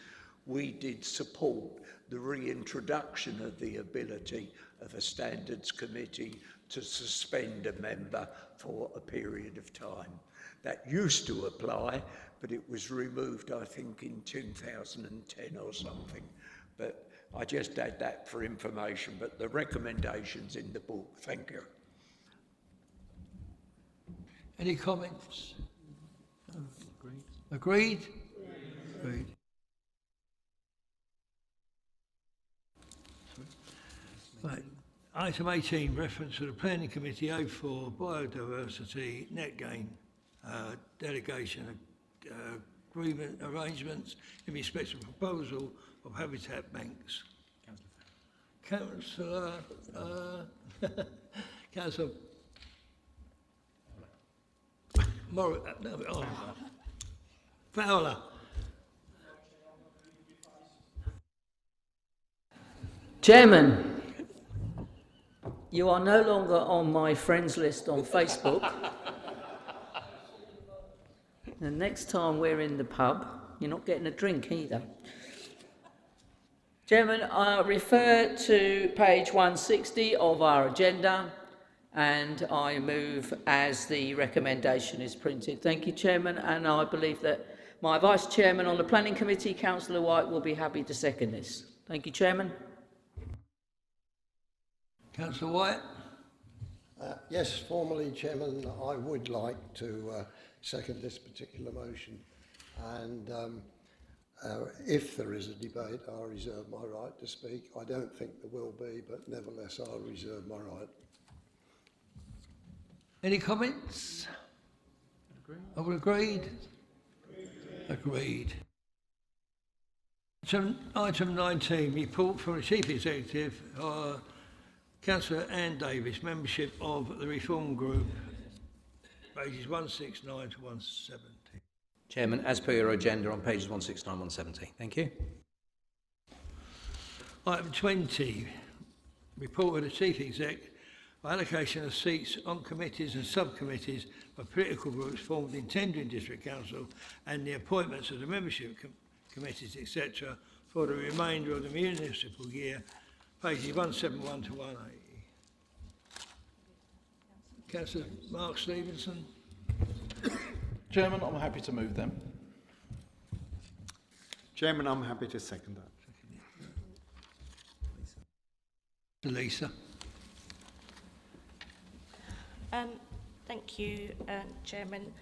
S9: we did support the reintroduction of the ability of a standards committee to suspend a member for a period of time. That used to apply, but it was removed, I think, in 2010 or something. But I just add that for information, but the recommendation's in the book. Thank you.
S5: Any comments? Agreed? Agreed. Right. Item 18, reference to the Planning Committee 04 Biodiversity Net Gain delegation agreement arrangements in respect of proposal of habitat banks. Councillor Councillor Fowler.
S18: Chairman, you are no longer on my friends list on Facebook. The next time we're in the pub, you're not getting a drink either. Chairman, I refer to page 160 of our agenda and I move as the recommendation is printed. Thank you, Chairman, and I believe that my Vice Chairman on the Planning Committee, Councillor White, will be happy to second this. Thank you, Chairman.
S5: Councillor White.
S19: Yes, formally, Chairman, I would like to second this particular motion. And if there is a debate, I'll reserve my right to speak. I don't think there will be, but nevertheless, I'll reserve my right.
S5: Any comments? All agreed? Agreed. Item 19, report from the Chief Executive, Councillor Anne Davis, membership of the Reform Group, pages 169 to 170.
S1: Chairman, as per your agenda on pages 169 and 170. Thank you.
S5: Item 20, report of the Chief Exec, allocation of seats on committees and subcommittees of political groups formed in tendering district council and the appointments of the membership committees, etc., for the remainder of the municipal year, pages 171 to 180. Councillor Mark Stevenson.
S6: Chairman, I'm happy to move them.
S17: Chairman, I'm happy to second that.
S5: Lisa.
S3: Thank you, Chairman.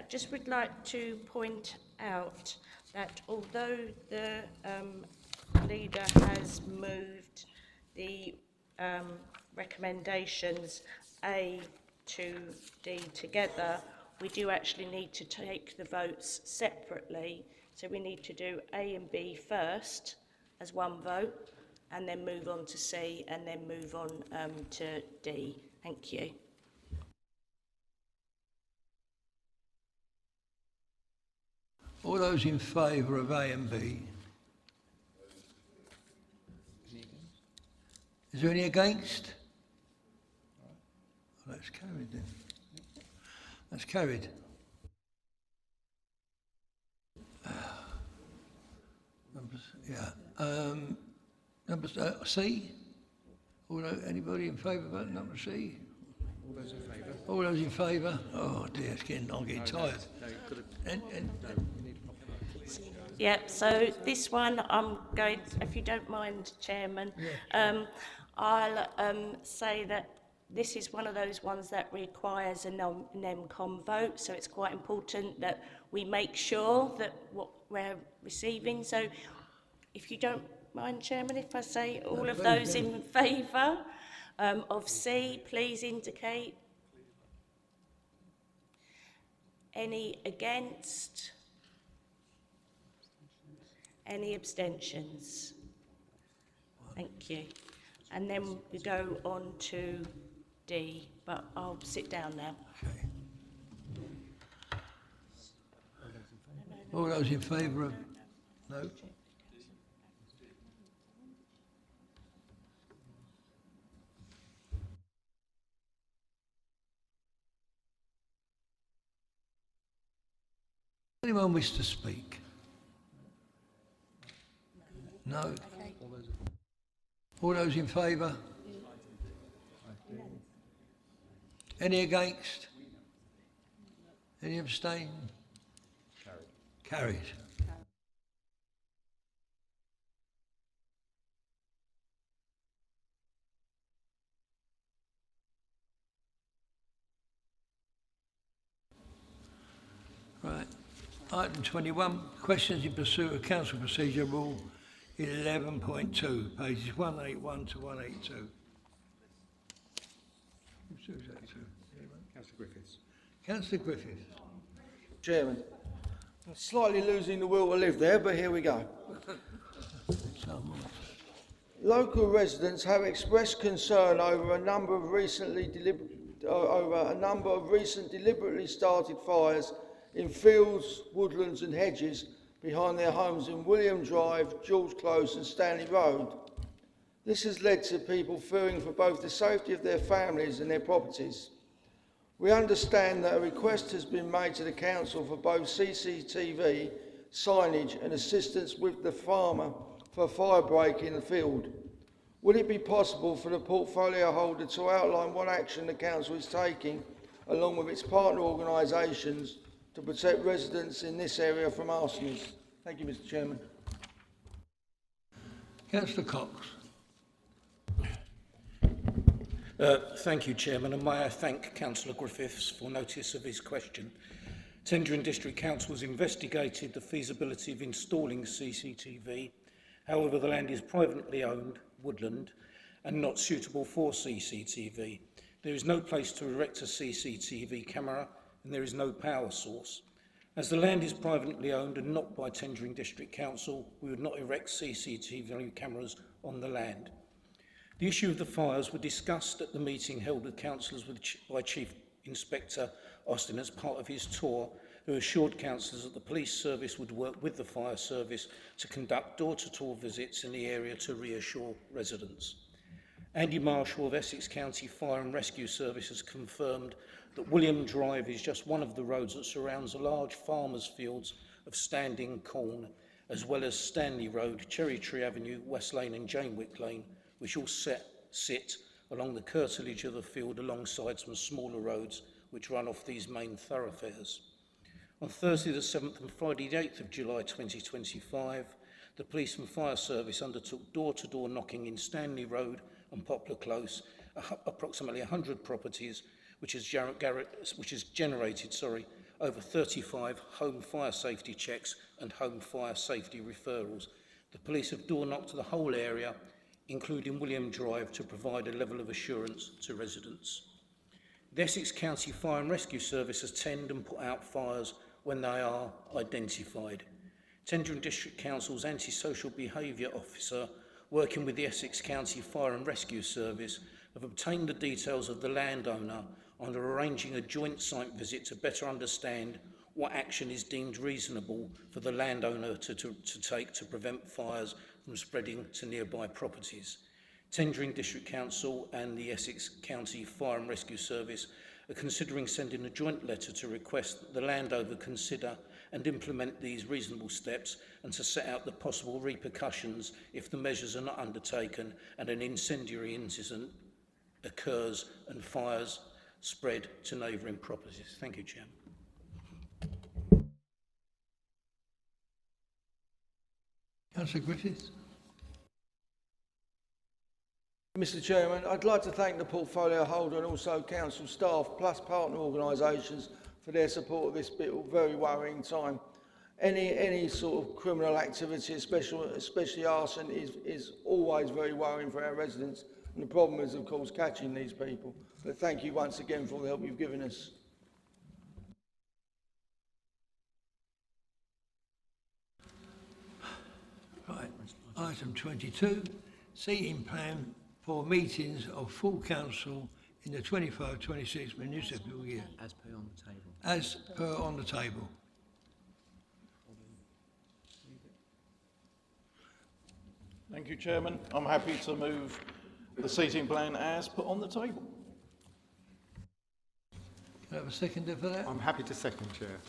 S3: Just would like to point out that although the leader has moved the recommendations A to D together, we do actually need to take the votes separately. So we need to do A and B first as one vote, and then move on to C, and then move on to D. Thank you.
S5: All those in favour of A and B? Is there any against? Well, that's carried then. That's carried. Number C? Anybody in favour of that? Number C?
S1: All those in favour?
S5: All those in favour? Oh dear, I'm getting tired.
S3: Yeah, so this one I'm going, if you don't mind, Chairman, I'll say that this is one of those ones that requires a NEMCOM vote, so it's quite important that we make sure that what we're receiving. So if you don't mind, Chairman, if I say all of those in favour of C, please indicate. Any against? Any abstentions? Thank you. And then we go on to D, but I'll sit down now.
S5: Okay. All those in favour of? No? Anyone wish to speak? No? All those in favour? Any against? Any abstain? Carried. Right. Item 21, questions in pursuit of Council Procedure Rule 11.2, pages 181 to 182. Who's that to?
S20: Councillor Griffiths.
S5: Councillor Griffiths.
S21: Chairman, I'm slightly losing the will to live there, but here we go. Local residents have expressed concern over a number of recent deliberately started fires in fields, woodlands and hedges behind their homes in William Drive, George Close and Stanley Road. This has led to people fearing for both the safety of their families and their properties. We understand that a request has been made to the council for both CCTV, signage and assistance with the farmer for a fire break in the field. Would it be possible for the portfolio holder to outline what action the council is taking, along with its partner organisations, to protect residents in this area from arsonists? Thank you, Mr. Chairman.
S5: Councillor Cox.
S2: Thank you, Chairman, and may I thank Councillor Griffiths for notice of his question. Tendring District Council has investigated the feasibility of installing CCTV. However, the land is privately owned, woodland, and not suitable for CCTV. There is no place to erect a CCTV camera, and there is no power source. As the land is privately owned and not by Tendring District Council, we would not erect CCTV cameras on the land. The issue of the fires were discussed at the meeting held with councillors by Chief Inspector Austin as part of his tour, who assured councillors that the police service would work with the fire service to conduct door-to-door visits in the area to reassure residents. Andy Marshall of Essex County Fire and Rescue Service has confirmed that William Drive is just one of the roads that surrounds a large farmers' fields of standing corn, as well as Stanley Road, Cherry Tree Avenue, West Lane and Janewick Lane, which all sit along the curtilage of the field alongside some smaller roads which run off these main thoroughfares. On Thursday the 7th and Friday the 8th of July 2025, the Police and Fire Service undertook door-to-door knocking in Stanley Road and Poplar Close, approximately 100 properties, which has generated over 35 home fire safety checks and home fire safety referrals. The police have door-knocked the whole area, including William Drive, to provide a level of assurance to residents. The Essex County Fire and Rescue Service attend and put out fires when they are identified. Tendring District Council's Antisocial Behaviour Officer, working with the Essex County Fire and Rescue Service, have obtained the details of the landowner and are arranging a joint site visit to better understand what action is deemed reasonable for the landowner to take to prevent fires from spreading to nearby properties. Tendring District Council and the Essex County Fire and Rescue Service are considering sending a joint letter to request that the landowner consider and implement these reasonable steps and to set out the possible repercussions if the measures are not undertaken and an incendiary incident occurs and fires spread to neighbouring properties. Thank you, Chairman.
S5: Councillor Griffiths.
S21: Mr. Chairman, I'd like to thank the portfolio holder and also council staff plus partner organisations for their support of this very worrying time. Any sort of criminal activity, especially arson, is always very worrying for our residents, and the problem is, of course, catching these people. But thank you once again for all the help you've given us.
S5: Right. Item 22, seating plan for meetings of full council in the 25-26 municipal year.
S1: As per on the table.
S5: As per on the table.
S6: Thank you, Chairman. I'm happy to move the seating plan as put on the table.
S5: Can I have a seconder for that?
S20: I'm happy to second, Chair.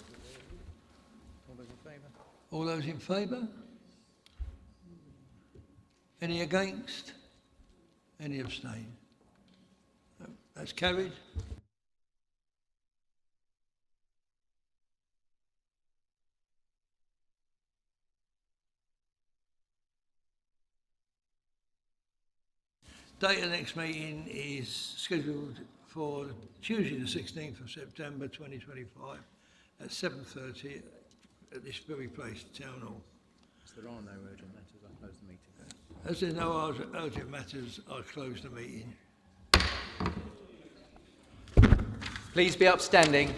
S5: All those in favour? Any against? Any abstain? No, that's carried. Date of the next meeting is scheduled for Tuesday the 16th of September 2025 at 7:30 at this very place, Town Hall.
S1: So there are no urgent matters. I close the meeting.
S5: As there are no urgent matters, I close the meeting.
S1: Please be upstanding.